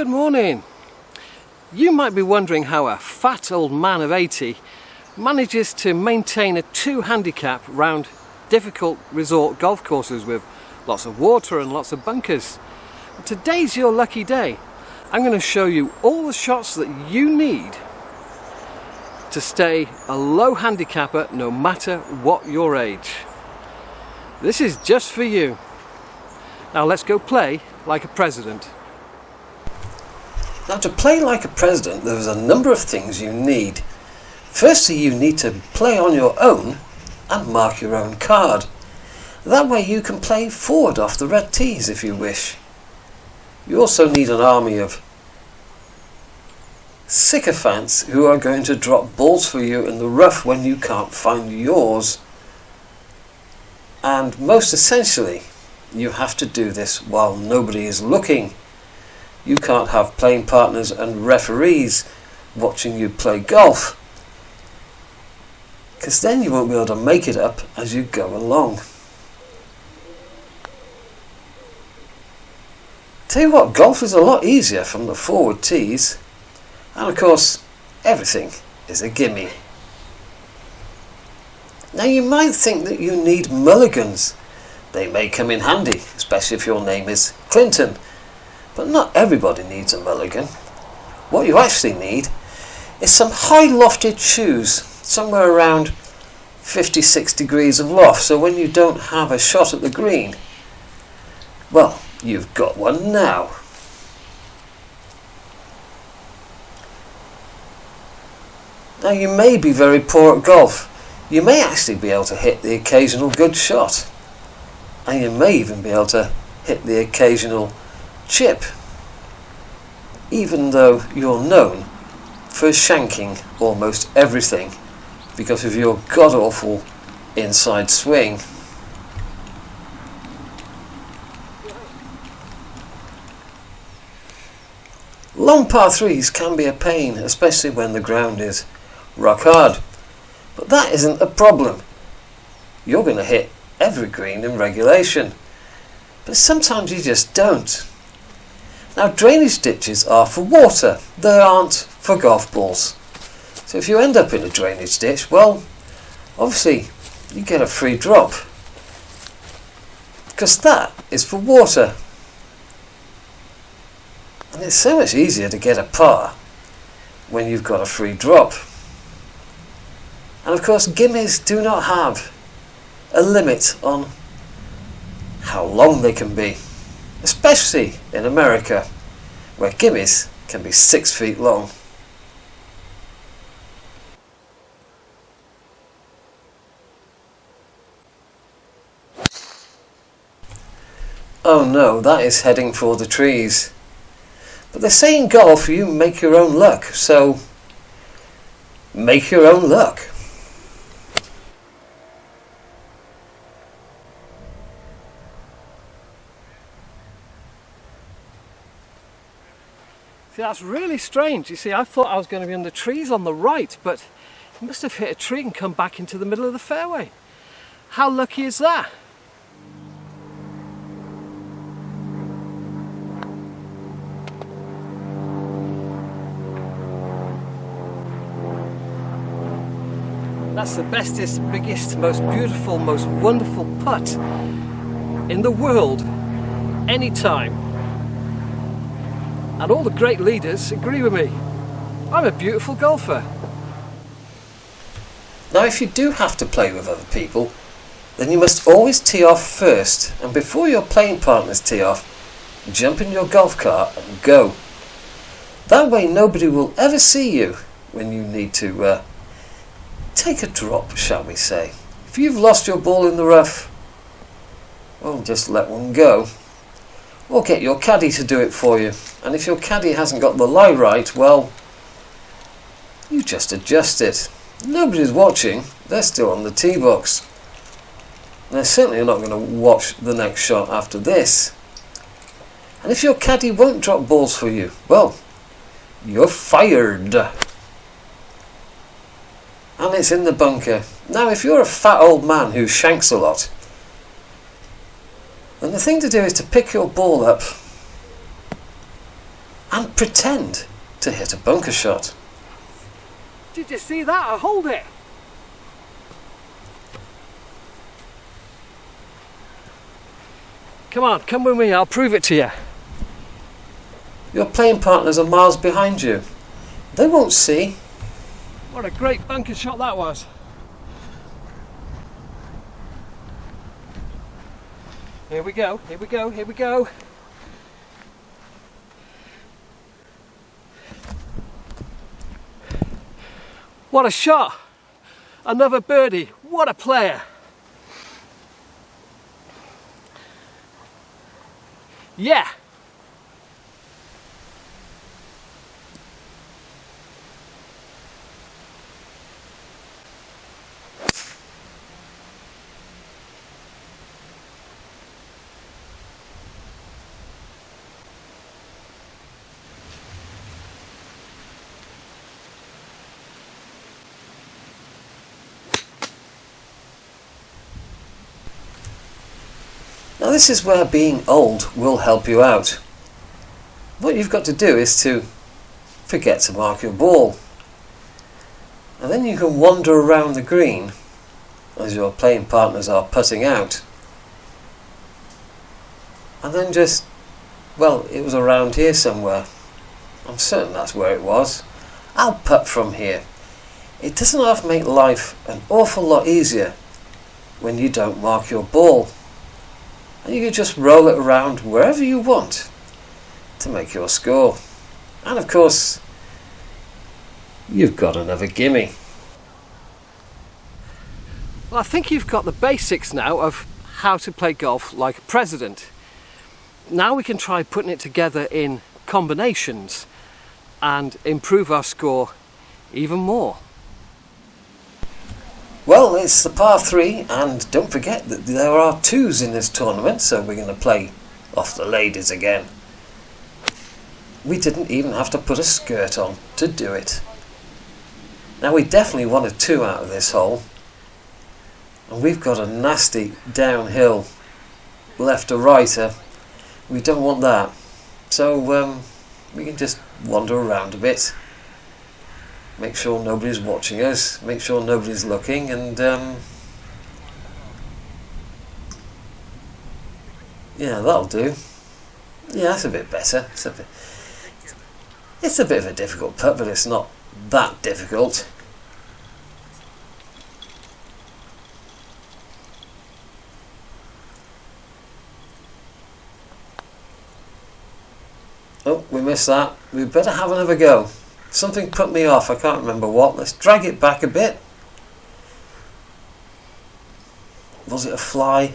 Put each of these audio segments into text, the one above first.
Good morning. You might be wondering how a fat old man of 80 manages to maintain a 2 handicap round difficult resort golf courses with lots of water and lots of bunkers. Today's your lucky day. I'm going to show you all the shots that you need to stay a low handicapper no matter what your age. This is just for you. Now let's go play like a president. Now, to play like a president, there's a number of things you need. Firstly, you need to play on your own and mark your own card. That way you can play forward off the red tees if you wish. You also need an army of sycophants who are going to drop balls for you in the rough when you can't find yours. And most essentially, you have to do this while nobody is looking. You can't have playing partners and referees watching you play golf, because then you won't be able to make it up as you go along. Tell you what, golf is a lot easier from the forward tees, and of course everything is a gimme. Now, you might think that you need mulligans. They may come in handy, especially if your name is Clinton. But not everybody needs a mulligan. What you actually need is some high lofted shoes, somewhere around 56 degrees of loft, so when you don't have a shot at the green, well, you've got one now. Now, you may be very poor at golf. You may actually be able to hit the occasional good shot, and you may even be able to hit the occasional chip, even though you're known for shanking almost everything because of your god-awful inside swing. Long par 3s can be a pain, especially when the ground is rock hard, but that isn't a problem. You're going to hit every green in regulation, but sometimes you just don't. Now, drainage ditches are for water, they aren't for golf balls. So if you end up in a drainage ditch, well, obviously you get a free drop, because that is for water. And it's so much easier to get a par when you've got a free drop. And of course, gimmies do not have a limit on how long they can be, especially in America, where gimmies can be 6 feet long. Oh no, that is heading for the trees. But they say in golf you make your own luck, so make your own luck. See, that's really strange. You see, I thought I was going to be in the trees on the right, but he must have hit a tree and come back into the middle of the fairway. How lucky is that? That's the bestest, biggest, most beautiful, most wonderful putt in the world, anytime. And all the great leaders agree with me. I'm a beautiful golfer. Now, if you do have to play with other people, then you must always tee off first, and before your playing partners tee off, jump in your golf cart and go. That way nobody will ever see you when you need to take a drop, shall we say. If you've lost your ball in the rough, well, just let one go. Or get your caddy to do it for you. And if your caddy hasn't got the lie right, well, you just adjust it. Nobody's watching, they're still on the tee box. They're certainly not going to watch the next shot after this. And if your caddy won't drop balls for you, well, you're fired. And it's in the bunker. Now, if you're a fat old man who shanks a lot, then the thing to do is to pick your ball up and pretend to hit a bunker shot. Did you see that? I hold it. Come on, come with me, I'll prove it to you. Your playing partners are miles behind you. They won't see. What a great bunker shot that was. Here we go, here we go, here we go. What a shot! Another birdie, what a player! Yeah! Now this is where being old will help you out. What you've got to do is to forget to mark your ball. And then you can wander around the green as your playing partners are putting out. And then just, well, it was around here somewhere. I'm certain that's where it was. I'll putt from here. It doesn't have to make life an awful lot easier when you don't mark your ball. And you can just roll it around wherever you want to make your score. And of course, you've got another gimme. Well, I think you've got the basics now of how to play golf like a president. Now we can try putting it together in combinations and improve our score even more. Well, it's the par 3, and don't forget that there are 2s in this tournament, so we're going to play off the ladies again. We didn't even have to put a skirt on to do it. Now we definitely want a 2 out of this hole, and we've got a nasty downhill left to righter. We don't want that, so we can just wander around a bit. Make sure nobody's watching us, make sure nobody's looking, and yeah, that'll do. Yeah, that's a bit better. It's a bit of a difficult putt, but it's not that difficult. Oh, we missed that. We better have another go. Something put me off, I can't remember what. Let's drag it back a bit. Was it a fly?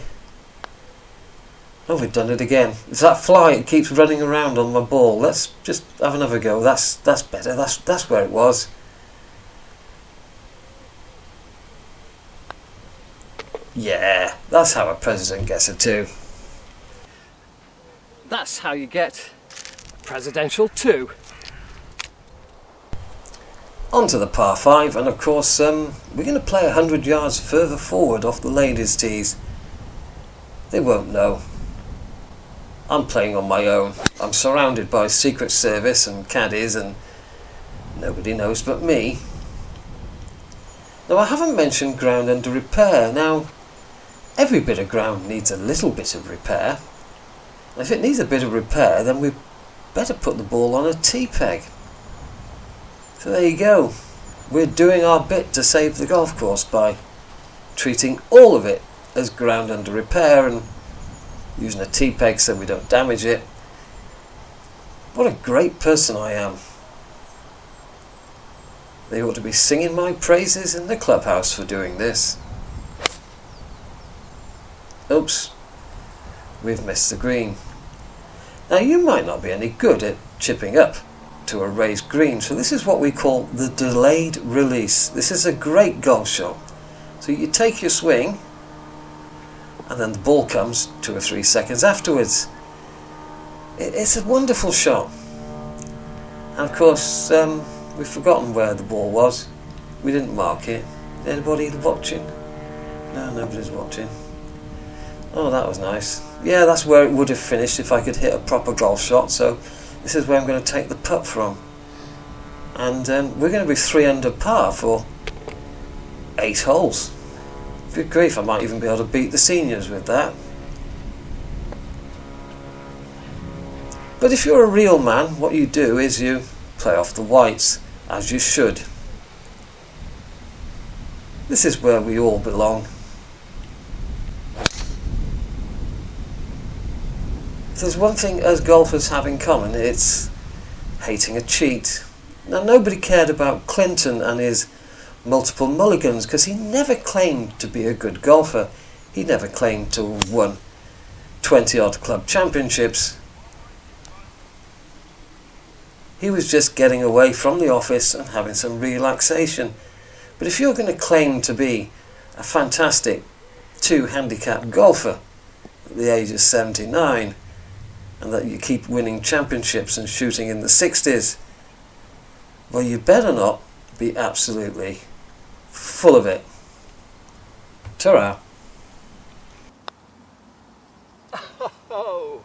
Oh, we've done it again. It's that fly, it keeps running around on my ball. Let's just have another go. That's better. That's where it was. Yeah, that's how a president gets a 2. That's how you get a presidential 2. On to the par 5, and of course we're going to play 100 yards further forward off the ladies' tees. They won't know. I'm playing on my own. I'm surrounded by Secret Service and caddies, and nobody knows but me. Now, I haven't mentioned ground under repair. Now, every bit of ground needs a little bit of repair. And if it needs a bit of repair, then we better put the ball on a tee peg. So there you go. We're doing our bit to save the golf course by treating all of it as ground under repair and using a tee peg so we don't damage it. What a great person I am. They ought to be singing my praises in the clubhouse for doing this. Oops, we've missed the green. Now you might not be any good at chipping up to a raised green, so this is what we call the delayed release. This is a great golf shot. So you take your swing and then the ball comes 2 or 3 seconds afterwards. It's a wonderful shot. And of course we've forgotten where the ball was. We didn't mark it. Anybody watching? No, nobody's watching. Oh, that was nice. Yeah, that's where it would have finished if I could hit a proper golf shot, so This is where I'm going to take the putt from. And we're going to be 3 under par for 8 holes. Good grief, I might even be able to beat the seniors with that. But if you're a real man, what you do is you play off the whites, as you should. This is where we all belong. If there's one thing us golfers have in common, it's hating a cheat. Now, nobody cared about Clinton and his multiple mulligans because he never claimed to be a good golfer. He never claimed to have won 20 odd club championships. He was just getting away from the office and having some relaxation. But if you're going to claim to be a fantastic 2 handicap golfer at the age of 79 and that you keep winning championships and shooting in the 60s, well, you better not be absolutely full of it. Ta-ra. Oh.